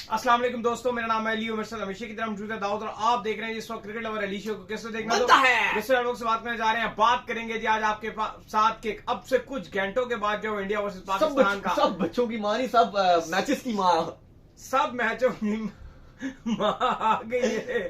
अस्सलाम वालेकुम दोस्तों, मेरा नाम है लियो मिर्सल। हमेशा की तरह मौजूद है दाऊद और आप देख रहे हैं इस वक्त क्रिकेट लवर अली शो को। कैसे देखना है जिससे लोग से बात करने जा रहे हैं। बात करेंगे जी आज आपके साथ के अब से कुछ घंटों के बाद जो इंडिया वर्सेस पाकिस्तान का सब बच्चों की माँ नहीं, सब मैचेस की माँ, सब मैचों की मां आ गई है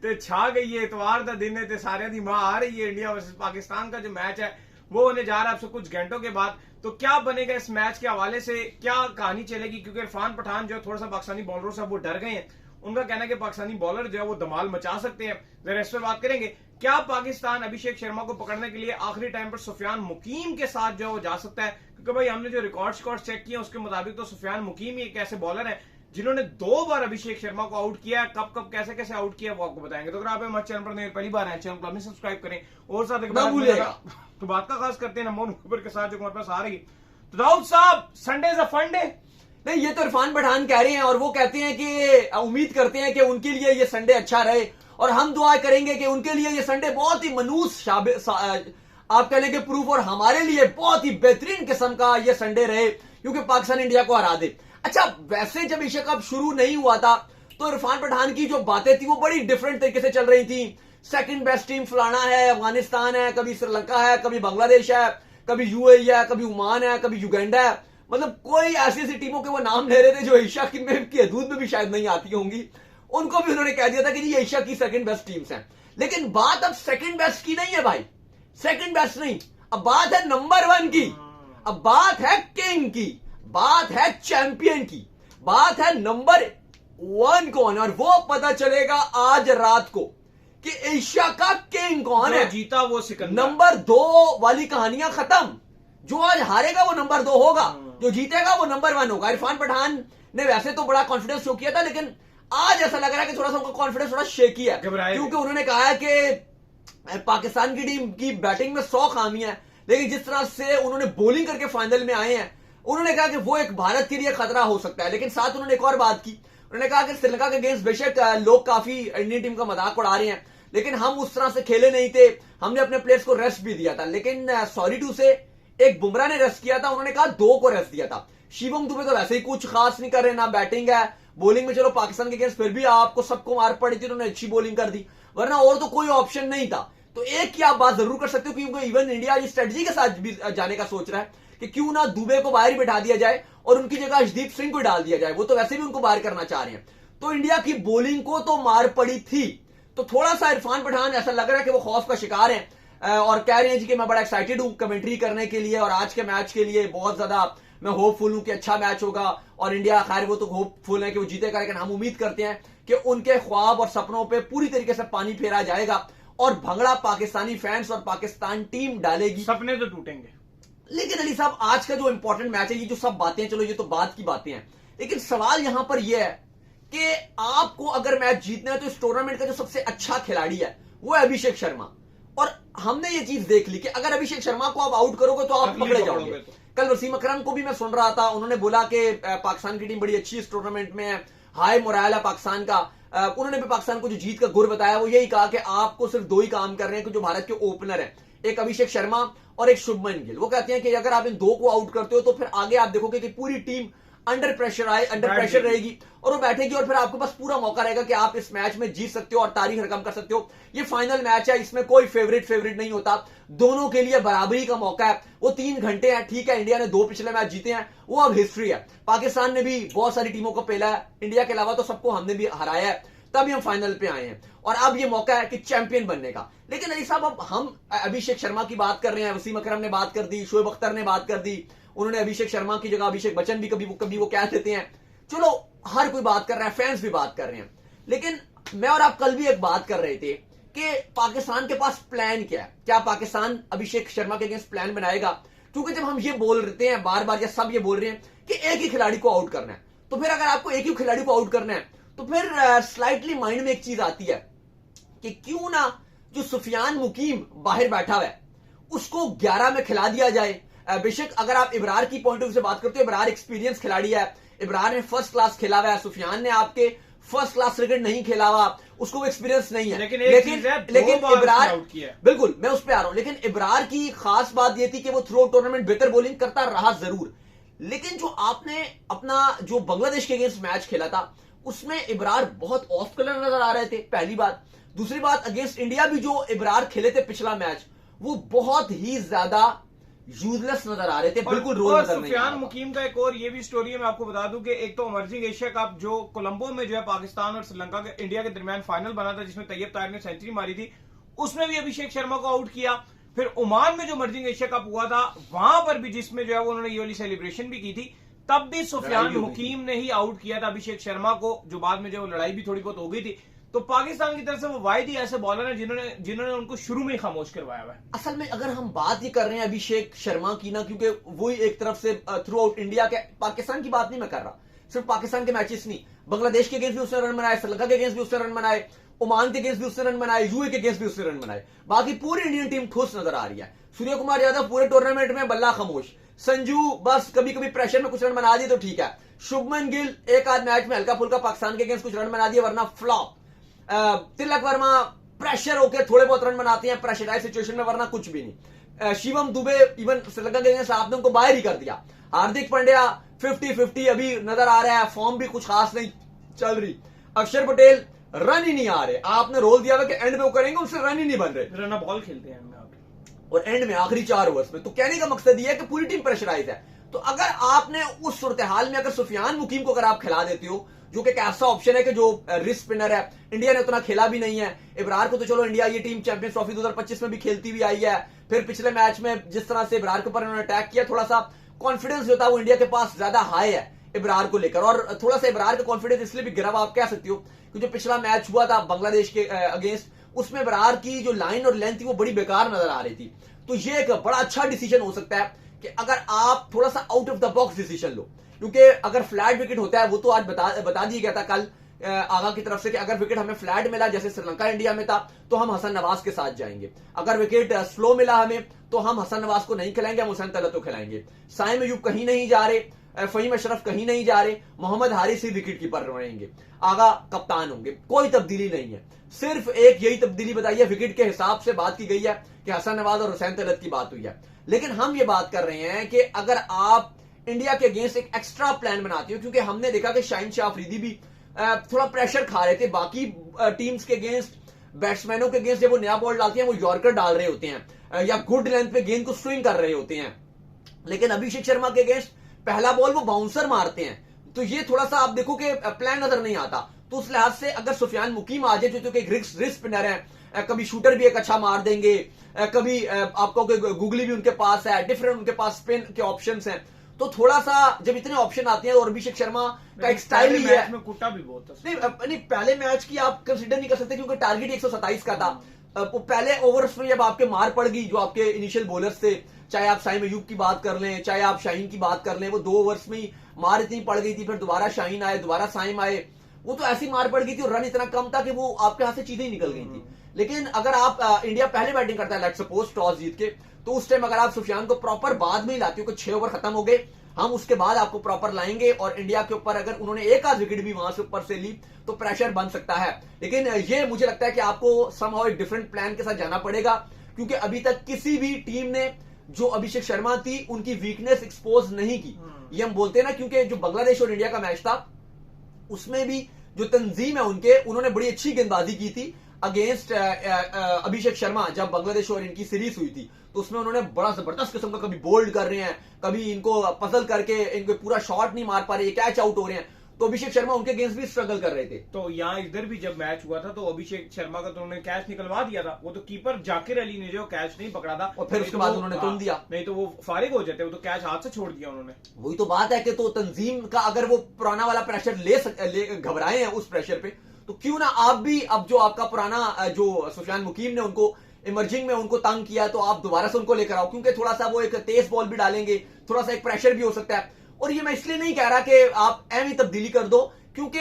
ते छा गई है। इतवार का दिन है ते सारे दी मां आ रही है। इंडिया वर्सेस पाकिस्तान का जो मैच है वो होने जा रहा है अब से कुछ घंटों के बाद। तो क्या बनेगा इस मैच के हवाले से, क्या कहानी चलेगी, क्योंकि इरफान पठान जो थोड़ा सा पाकिस्तानी बॉलरों से वो डर गए हैं। उनका कहना है कि पाकिस्तानी बॉलर जो है वो धमाल मचा सकते हैं। जरा इस पर बात करेंगे। क्या पाकिस्तान अभिषेक शर्मा को पकड़ने के लिए आखिरी टाइम पर सुफियान मुकीम के साथ जो है वो जा सकता है? क्योंकि भाई हमने जो रिकॉर्ड चेक किए उसके मुताबिक तो सुफियान मुकीम ही एक ऐसे बॉलर है जिन्होंने 2 बार अभिषेक शर्मा को आउट किया है। कब कब कैसे कैसे आउट किया वो आपको बताएंगे। तो अगर आप हमारे चैनल पर पहली बार आए, चैनल को अपने सब्सक्राइब करें और साथ तो बात का खास करते हैं नमोन खबर के साथ जो हमारे पास आ रही है। तो दाऊद साहब, Sunday is a fun day. नहीं, ये तो इरफान पठान कह रहे हैं और वो कहते हैं कि उम्मीद करते हैं कि उनके लिए ये संडे अच्छा रहे और हम दुआ करेंगे कि उनके लिए ये संडे बहुत ही मनूस आप कह लेंगे प्रूफ और हमारे लिए बहुत ही बेहतरीन किस्म का ये संडे रहे क्योंकि पाकिस्तान इंडिया को हरा दे। अच्छा, वैसे जब एशिया कप शुरू नहीं हुआ था तो इरफान पठान की जो बातें थी वो बड़ी डिफरेंट तरीके से चल रही थी। सेकंड बेस्ट टीम फलाना है, अफगानिस्तान है, कभी श्रीलंका है, कभी बांग्लादेश है, कभी यूएई है, कभी ओमान है, कभी युगांडा है। मतलब कोई ऐसी ऐसी टीमों के वो नाम ले रहे थे जो एशिया की हदूद में भी शायद नहीं आती होंगी। उनको भी उन्होंने कह दिया था कि ये एशिया की सेकंड बेस्ट टीम्स हैं। लेकिन बात अब सेकंड बेस्ट की नहीं है भाई, सेकंड बेस्ट नहीं, अब बात है नंबर 1 की, अब बात है किंग की, बात है चैंपियन की, बात है नंबर 1 कौन है। और वो पता चलेगा आज रात को कि एशिया का किंग कौन है। जीता वो सिकंदर। नंबर 2 वाली कहानियां खत्म। जो आज हारेगा वो नंबर 2 होगा, जो जीतेगा वो नंबर 1 होगा। इरफान पठान ने वैसे तो बड़ा कॉन्फिडेंस शो किया था लेकिन आज ऐसा लग रहा है कि थोड़ा सा उनका कॉन्फिडेंस थोड़ा शेकी है क्योंकि उन्होंने कहा है कि पाकिस्तान की टीम की बैटिंग में 100 खामियां हैं लेकिन जिस तरह से उन्होंने बॉलिंग करके फाइनल में आए हैं उन्होंने कहा कि वो एक भारत के लिए खतरा हो सकता है। लेकिन साथ उन्होंने एक और बात की, उन्होंने कहा कि श्रीलंका के अगेंस्ट बेशक लोग काफी इंडियन टीम का मजाक उड़ा रहे हैं लेकिन हम उस तरह से खेले नहीं थे, हमने अपने प्लेयर्स को रेस्ट भी दिया था। लेकिन सॉरी टू से एक बुमराह ने रेस्ट किया था, उन्होंने कहा 2 को रेस्ट दिया था। शिवम दुबे तो वैसे ही कुछ खास नहीं कर रहे, ना बैटिंग है, बॉलिंग में चलो पाकिस्तान के अगेंस्ट फिर भी आपको सबको मार पड़ी थी, उन्होंने अच्छी बॉलिंग कर दी, वरना और तो कोई ऑप्शन नहीं था। तो एक की आप बात जरूर कर सकते हो क्योंकि इवन इंडिया आज स्ट्रेटजी के साथ भी जाने का सोच रहा है कि क्यों ना दुबे को बाहर ही बिठा दिया जाए और उनकी जगह अर्शदीप सिंह को डाल दिया जाए। वो तो वैसे भी उनको बाहर करना चाह रहे हैं। तो इंडिया की बॉलिंग को तो मार पड़ी थी, तो थोड़ा सा इरफान पठान ऐसा लग रहा है कि वो खौफ का शिकार है और कह रहे हैं जी कि मैं बड़ा एक्साइटेड हूं कमेंट्री करने के लिए और आज के मैच के लिए बहुत ज्यादा मैं होपफुल हूं कि अच्छा मैच होगा और इंडिया, खैर वो तो होपफुल है कि वो जीतेगा लेकिन हम उम्मीद करते हैं कि उनके ख्वाब और सपनों पे पूरी तरीके से पानी फेरा जाएगा और भंगड़ा पाकिस्तानी फैंस और पाकिस्तान टीम डालेगी। सपने तो टूटेंगे। लेकिन अली साहब, आज का जो इंपॉर्टेंट मैच है, ये जो सब बातें, चलो ये तो बात की बातें हैं, लेकिन सवाल यहां पर यह है कि आपको अगर मैच जीतना है तो इस टूर्नामेंट का जो सबसे अच्छा खिलाड़ी है वो है अभिषेक शर्मा। और हमने ये चीज देख ली कि अगर अभिषेक शर्मा को आप आउट करोगे तो आप पकड़े जाओगे। कल वसीम अकरम को भी मैं सुन रहा था, उन्होंने बोला कि पाकिस्तान की टीम बड़ी अच्छी इस टूर्नामेंट में है, हाई मोराल है पाकिस्तान का। उन्होंने भी पाकिस्तान को जो जीत का गुर बताया वो यही कहा कि आपको सिर्फ 2 ही काम करने हैं कि जो भारत के ओपनर है, एक अभिषेक शर्मा और एक शुभमन गिल। वो कहते हैं कि अगर आप इन 2 को आउट करते हो तो फिर आगे आप देखोगे कि पूरी टीम अंडर प्रेशर रहेगी और वो बैठेगी और फिर आपके पास पूरा मौका रहेगा कि आप इस मैच में जीत सकते हो और तारीख रकम कर सकते हो। ये फाइनल मैच है, इसमें कोई फेवरेट नहीं होता, दोनों के लिए बराबरी का मौका है। वो 3 घंटे हैं, ठीक है, इंडिया ने 2 पिछले मैच जीते हैं, वो अब हिस्ट्री है। पाकिस्तान ने भी बहुत सारी टीमों को पेला है, इंडिया के अलावा तो सबको हमने भी हराया है, तभी हम फाइनल पे आए हैं और अब ये मौका है कि चैंपियन बनने का। लेकिन अली साहब, अब हम अभिषेक शर्मा की बात कर रहे हैं, वसीम अकरम ने बात कर दी, शोएब अख्तर ने बात कर दी, उन्होंने अभिषेक शर्मा की जगह अभिषेक बच्चन भी कभी वो कह देते हैं। चलो, हर कोई बात कर रहा है, फैंस भी बात कर रहे हैं, लेकिन मैं और आप कल भी एक बात कर रहे थे कि पाकिस्तान के पास प्लान क्या है। क्या पाकिस्तान अभिषेक शर्मा के अगेंस्ट प्लान बनाएगा? क्योंकि जब हम ये बोल रहे हैं बार बार, या सब ये बोल रहे हैं कि एक ही खिलाड़ी को आउट करना है, तो फिर अगर आपको एक ही खिलाड़ी को आउट करना है तो फिर स्लाइटली माइंड में एक चीज आती है कि क्यों ना जो सुफियान मुकीम बाहर बैठा हुआ है उसको 11 में खिला दिया जाए। बेशक अगर आप इब्रार की पॉइंट ऑफ व्यू से बात करते हो, इब्रार एक्सपीरियंस खिलाड़ी है, इब्रार ने फर्स्ट क्लास खेला हुआ है, सुफियान ने आपके फर्स्ट क्लास क्रिकेट नहीं खेला हुआ, उसको एक्सपीरियंस नहीं है। लेकिन इब्रार, बिल्कुल मैं उस पर आ रहा हूं, लेकिन इब्रार की खास बात यह थी कि वो थ्रू टूर्नामेंट बेहतर बॉलिंग करता रहा जरूर, लेकिन जो आपने अपना जो बांग्लादेश के अगेंस्ट मैच खेला था उसमें इब्रार बहुत ऑफ कलर नजर आ रहे थे, पहली बात। दूसरी बात, अगेंस्ट इंडिया भी जो इब्रार खेले थे पिछला मैच, वो बहुत ही ज्यादा यूजलेस नजर आ रहे थे, बिल्कुल रोल नजर नहीं आ सुफियान रहा था। मुकीम का एक और ये भी स्टोरी है, मैं आपको बता दूं कि एक तो इमर्जिंग एशिया कप जो कोलंबो में जो है पाकिस्तान और श्रीलंका के इंडिया के दरमियान फाइनल बना था, जिसमें तैयब ताहिर ने सेंचुरी मारी थी, उसमें भी अभिषेक शर्मा को आउट किया। फिर ओमान में जो इमर्जिंग एशिया कप हुआ था, वहां पर भी जिसमें जो है वो उन्होंने ये वाली सेलिब्रेशन भी की थी, तब भी सुफियान लड़ाई हो गई मुकीम ने ही आउट किया था अभिषेक शर्मा को, जो बाद में जो लड़ाई भी थोड़ी बहुत हो गई थी। तो पाकिस्तान की तरफ से वो वाहिद ही ऐसे बॉलर हैं जिन्होंने उनको शुरू में ही खामोश करवाया हुआ है। असल में अगर हम बात ही कर रहे हैं अभिषेक शर्मा की ना, क्योंकि वही एक तरफ से थ्रू आउट इंडिया के, पाकिस्तान की बात नहीं मैं कर रहा, सिर्फ पाकिस्तान के मैचेस नहीं, बांग्लादेश के अगेंस्ट भी उसने रन बनाए, श्रीलंका के अगेंस्ट भी उसने रन बनाए, ओमान के अगेंस्ट भी उसने रन बनाए, यूए के अगेंस्ट भी उसने रन बनाए। बाकी पूरी इंडियन टीम ठोस नजर आ रही है। सूर्य कुमार यादव पूरे टूर्नामेंट में बल्ला खामोश, संजू बस कभी कभी प्रेशर में कुछ रन बना दिए तो ठीक है, शुभमन गिल एक आध मैच में हल्का फुल्का पाकिस्तान के अगेंस्ट कुछ रन बना दिए, वरना फ्लॉप। तिलक वर्मा प्रेशर होके थोड़े बहुत रन बनाते हैं प्रेशराइज सिचुएशन में, वरना कुछ भी नहीं। शिवम दुबे इवन श्रीलंका के अगेंस्ट आपने उनको बाहर ही कर दिया। हार्दिक पांड्या 50-50 अभी नजर आ रहा है, फॉर्म भी कुछ खास नहीं चल रही। अक्षर पटेल रन ही नहीं आ रहे, आपने रोल दिया हुआ कि एंड में वो करेंगे, उससे रन ही नहीं बन रहे, रन बॉल खेलते हैं और एंड में आखिरी 4 ओवर्स में। तो कहने का मकसद यह है कि पूरी टीम प्रेशराइज है। तो अगर आपने उस सूरत हाल में अगर सुफियान मुकीम को अगर आप खिला देते हो, जो कि एक ऐसा ऑप्शन है कि जो रिस्क स्पिनर है, इंडिया ने उतना खेला भी नहीं है। इब्रार को तो चलो इंडिया ये टीम चैंपियंस ट्रॉफी 2025 में भी खेलती हुई आई है, फिर पिछले मैच में जिस तरह से इब्रार के ऊपर उन्होंने अटैक किया, थोड़ा सा कॉन्फिडेंस जो था वो इंडिया के पास ज्यादा हाई है इब्रार को लेकर, और थोड़ा सा इब्रार का कॉन्फिडेंस इसलिए भी गिरा आप कह सकती हो कि जो पिछला मैच हुआ था बांग्लादेश के अगेंस्ट, उसमें इब्रार की जो लाइन और लेंथ थी वो बड़ी बेकार नजर आ रही थी। तो ये एक बड़ा अच्छा डिसीजन हो सकता है कि अगर आप थोड़ा सा out of the box decision लो, क्योंकि अगर फ्लैट विकेट होता है, वो तो आज बता दिया गया था कल आगा की तरफ से कि अगर विकेट हमें फ्लैट मिला जैसे श्रीलंका इंडिया में था, तो हम हसन नवाज के साथ जाएंगे। अगर विकेट स्लो मिला हमें, तो हम हसन नवाज को नहीं खिलाएंगे, हम हुसैन तलत को खिलाएंगे। साइम अयूब कहीं नहीं जा रहे, फहीम अशरफ कहीं नहीं जा रहे, मोहम्मद हारिस ही विकेट कीपर रहेंगे, आगा कप्तान होंगे। कोई तब्दीली नहीं है, सिर्फ एक यही तब्दीली बताई है, विकेट के हिसाब से बात की गई है कि हसन नवाज और हुसैन तलत की बात हुई है। लेकिन हम ये बात कर रहे हैं कि अगर आप इंडिया के अगेंस्ट एक एक्स्ट्रा प्लान बनाते हो, क्योंकि हमने देखा कि शाहीन शाह अफरीदी भी थोड़ा प्रेशर खा रहे थे बाकी टीम्स के अगेंस्ट, बैट्समैनों के अगेंस्ट जब वो नया बॉल डालते हैं वो यॉर्कर डाल रहे होते हैं या गुड लेंथ पे गेंद को स्विंग कर रहे होते हैं। लेकिन अभिषेक शर्मा के अगेंस्ट पहला बॉल वो बाउंसर मारते हैं, तो ये थोड़ा सा आप देखो कि प्लान नजर नहीं आता। तो उस लिहाज से अगर सुफियान मुकीम आ जाए जो कि एक रिस्क स्पिनर है, कभी शूटर भी एक अच्छा मार देंगे, कभी आपको गूगली भी उनके पास है, डिफरेंट उनके पास स्पिन के ऑप्शंस हैं, तो थोड़ा सा जब इतने ऑप्शन आते हैं, और अभिषेक शर्मा का एक स्टाइल ही है, में कुटा भी बहुत था। नहीं पहले मैच की आप कंसीडर नहीं कर सकते क्योंकि टारगेट 127 का था। वो पहले ओवर्स में जब आपके मार पड़ गई जो आपके इनिशियल बॉलर्स थे, चाहे आप साइम अयूब की बात कर लें, चाहे आप शाहीन की बात कर लें, वो 2 ओवर्स में ही मार इतनी पड़ गई थी, फिर दोबारा शाहीन आए, दोबारा साइम आए, वो तो ऐसी मार पड़ गई थी और रन इतना कम था कि वो आपके हाथ से चीजें ही निकल गई थी। लेकिन अगर आप इंडिया पहले बैटिंग करता है, लेट्स सपोज टॉस जीत के, तो उस टाइम अगर आप सुफियान को प्रॉपर बाद में ही लाते हो कि 6 ओवर खत्म हो गए, हम उसके बाद आपको प्रॉपर लाएंगे, और इंडिया के ऊपर अगर उन्होंने एक आध विकेट भी वहां से ऊपर से ली तो प्रेशर बन सकता है। लेकिन ये मुझे लगता है कि आपको समहाउ एक डिफरेंट प्लान के साथ जाना पड़ेगा, क्योंकि अभी तक किसी भी टीम ने जो अभिषेक शर्मा थी उनकी वीकनेस एक्सपोज नहीं की। ये हम बोलते हैं ना, क्योंकि जो बांग्लादेश और इंडिया का मैच था उसमें भी जो तंजीम है उन्होंने बड़ी अच्छी गेंदबाजी की थी अगेंस्ट अभिषेक शर्मा। जब बांग्लादेश और इनकी सीरीज हुई थी तो उसमें उन्होंने बड़ा जबरदस्त किस्म का, कभी बोल्ड कर रहे हैं, कभी इनको पजल करके इनको पूरा शॉट नहीं मार पा रहे, कैच आउट हो रहे हैं, तो अभिषेक शर्मा उनके अगेंस्ट भी स्ट्रगल कर रहे थे। तो यहाँ इधर भी जब मैच हुआ था तो अभिषेक शर्मा का तो उन्होंने कैच निकलवा दिया था, वो तो कीपर जाकिर अली ने जो कैच नहीं पकड़ा था, और फिर उसके बाद उन्होंने तुम दिया, नहीं तो वो फारिग हो जाते, वो तो कैच हाथ से छोड़ दिया उन्होंने। वही तो बात है कि तो तंजीम का अगर वो पुराना वाला प्रेशर घबराए हैं उस प्रेशर पे, तो क्यों ना आप भी, अब जो आपका पुराना जो सुफियान मुकीम ने उनको इमर्जिंग में उनको तंग किया, तो आप दोबारा से उनको लेकर आओ, क्योंकि थोड़ा सा वो एक तेज बॉल भी डालेंगे, थोड़ा सा एक प्रेशर भी हो सकता है। और ये मैं इसलिए नहीं कह रहा कि आप एम ही तब्दीली कर दो, क्योंकि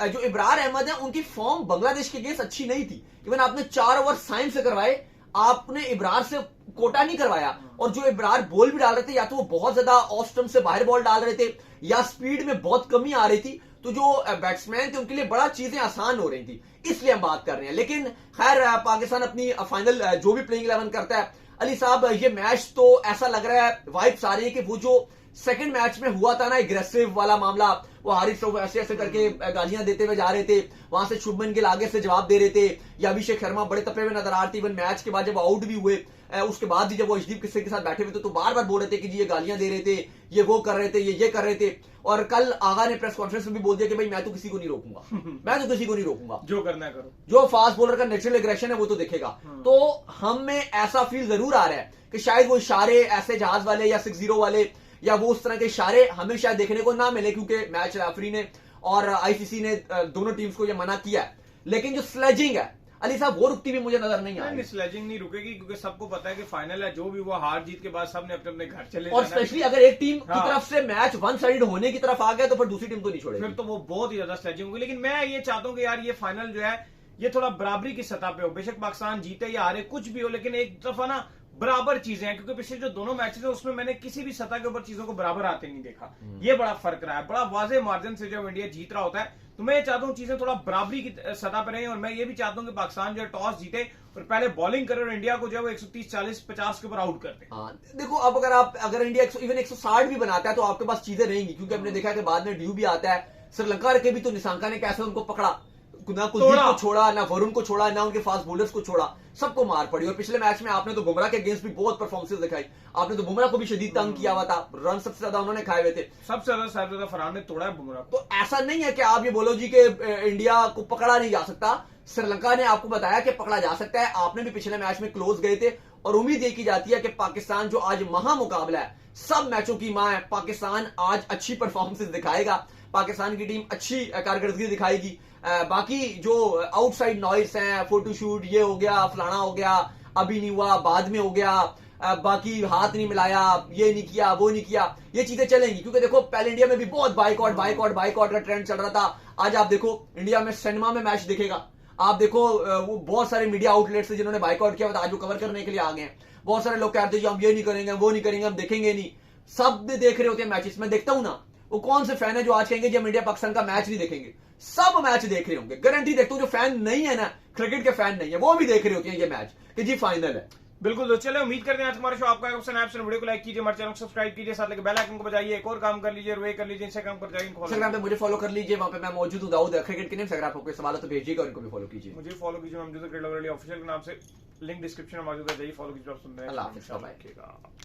जो इब्रार अहमद है उनकी फॉर्म बांग्लादेश के अगेंस्ट अच्छी नहीं थी। इवन आपने 4 ओवर साइम से करवाए, आपने इब्रार से कोटा नहीं करवाया, और जो इब्रार बॉल भी डाल रहे थे या तो वो बहुत ज्यादा ऑफ स्टंप से बाहर बॉल डाल रहे थे या स्पीड में बहुत कमी आ रही थी, तो जो बैट्समैन थे उनके लिए बड़ा चीजें आसान हो रही थी, इसलिए हम बात कर रहे हैं। लेकिन खैर पाकिस्तान अपनी फाइनल जो भी प्लेइंग 11 करता है, अली साहब ये मैच तो ऐसा लग रहा है वाइब्स आ रही है कि वो जो सेकंड मैच में हुआ था ना एग्रेसिव वाला मामला, वो हारिस राव ऐसे ऐसे करके गालियां देते हुए जा रहे थे, वहां से शुभमन गिल आगे से जवाब दे रहे थे, या अभिषेक शर्मा बड़े तपे हुए नजर आ रहे थे। इवन मैच के बाद जब आउट भी हुए, उसके बाद भी जब वो अर्शदीप किस्से के साथ बैठे हुए थे तो बार बार बोल रहे थे कि जी ये गालियां दे रहे थे, ये वो कर रहे थे, ये कर रहे थे। और कल आगा ने प्रेस कॉन्फ्रेंस में भी बोल दिया कि भाई मैं तो किसी को नहीं रोकूंगा, मैं तो किसी को नहीं रोकूंगा, जो करना है करो। जो फास्ट बॉलर का नेचुरल एग्रेशन है वो तो दिखेगा। तो हमें ऐसा फील जरूर आ रहा है कि शायद वो इशारे ऐसे जहाज वाले या 6-0 वाले या वो उस तरह के इशारे हमें शायद देखने को ना मिले, क्योंकि मैच रेफरी ने और आईसीसी ने दोनों टीम्स को यह मना किया है। लेकिन जो स्लेजिंग है अली साहब वो रुकती भी मुझे नजर नहीं आ रही। स्लेजिंग नहीं रुकेगी, क्योंकि सबको पता है कि फाइनल है, जो भी वो हार जीत के बाद सबने अपने अपने घर चले और स्पेशली अगर एक टीम की तरफ से मैच वन साइड होने की तरफ आ गया तो फिर दूसरी टीम तो नहीं छोड़ेगी, फिर तो वो बहुत ही ज्यादा स्लेजिंग होगी। लेकिन मैं ये चाहता हूँ कि यार ये फाइनल जो है ये थोड़ा बराबरी की सतह पे हो, बेशक पाकिस्तान जीते या हारे कुछ भी हो, लेकिन एक तरफा ना बराबर चीजें हैं, क्योंकि पिछले जो दोनों मैचेस है उसमें मैंने किसी भी सतह के ऊपर चीजों को बराबर आते नहीं देखा। ये बड़ा फर्क रहा है, बड़ा वाजे मार्जिन से जब इंडिया जीत रहा होता है तो मैं ये चाहता हूँ चीजें थोड़ा बराबरी की सतह पर रही, और मैं ये भी चाहता हूँ कि पाकिस्तान जो है टॉस जीते और पहले बॉलिंग करे और इंडिया को जो है वो 130, 40, 50 के ऊपर आउट करते। देखो अब अगर इंडिया इवन 160 भी बनाता है तो आपके पास चीजें रहेंगी, क्योंकि हमने देखा कि बाद में ड्यू भी आता है। श्रीलंका के भी तो निशांका ने कैसे उनको पकड़ा, ना कुलदीप को छोड़ा, ना वरुण को छोड़ा, ना उनके फास्ट बॉलर्स को छोड़ा, सबको मार पड़ी। और पिछले मैच में आपने तो बुमराह के अगेंस्ट भी बहुत परफॉर्मेंस दिखाई, आपने तो बुमराह को भी शदीद तंग किया हुआ था, रन सबसे ज्यादा उन्होंने खाए हुए थे, सबसे ज्यादा फरहान ने तोड़ा है बुमराह। तो ऐसा नहीं है कि आप ये बोलो जी कि इंडिया को पकड़ा नहीं जा सकता। श्रीलंका ने आपको बताया कि पकड़ा जा सकता है, आपने भी पिछले मैच में क्लोज गए थे, और उम्मीद ये की जाती है कि पाकिस्तान जो आज महामुकाबला है, सब मैचों की मां है, पाकिस्तान आज अच्छी परफॉर्मेंस दिखाएगा, पाकिस्तान की टीम अच्छी कारकर्दगी दिखाएगी। बाकी जो आउटसाइड नॉइस हैं, फोटोशूट ये हो गया, फलाना हो गया, अभी नहीं हुआ, बाद में हो गया, बाकी हाथ नहीं मिलाया, ये नहीं किया, वो नहीं किया, ये चीजें चलेंगी। क्योंकि देखो पहले इंडिया में भी बहुत बाइकआउट का ट्रेंड चल रहा था। आज आप देखो इंडिया में सिनेमा में मैच दिखेगा, आप देखो वो बहुत सारे मीडिया आउटलेट्स हैं जिन्होंने बाइकआउट किया, आज वो कवर करने के लिए आ गए हैं। बहुत सारे लोग कहते हैं हम ये नहीं करेंगे, वो नहीं करेंगे, हम देखेंगे नहीं, सब देख रहे होते हैं मैचेस। मैं देखता हूं ना, वो कौन से फैन है जो आज कहेंगे जब इंडिया पाकिस्तान का मैच नहीं देखेंगे, सब मैच देख रहे होंगे, गारंटी देखता हूं। जो फैन नहीं है ना, क्रिकेट के फैन नहीं है, वो भी देख रहे होते हैं ये मैच कि जी फाइनल है। बिल्कुल, तो चले उम्मीद करते हैं आज हमारे शो आपका वीडियो को लाइक कीजिए, हमारे चैनल को सब्सक्राइब कीजिए, साथ लेके बेल आइकन को बजाइए, एक और काम कर लीजिए, वे कर लीजिए, इंस्टाग्राम पर जाइए, इंस्टाग्राम पे मुझे फॉलो कर लीजिए, वहां पे मैं मौजूद हूं, दाऊद क्रिकेट के नेम से। अगर आपको कोई सवाल है तो भेजिएगा, उनको भी फॉलो कीजिए, मुझे फॉलो कीजिए, मैं ऑफिशियल के नाम से, लिंक डिस्क्रिप्शन में मौजूद है, जाइए फॉलो कीजिए, आप सुन रहे हैं। अल्लाह हाफिज़।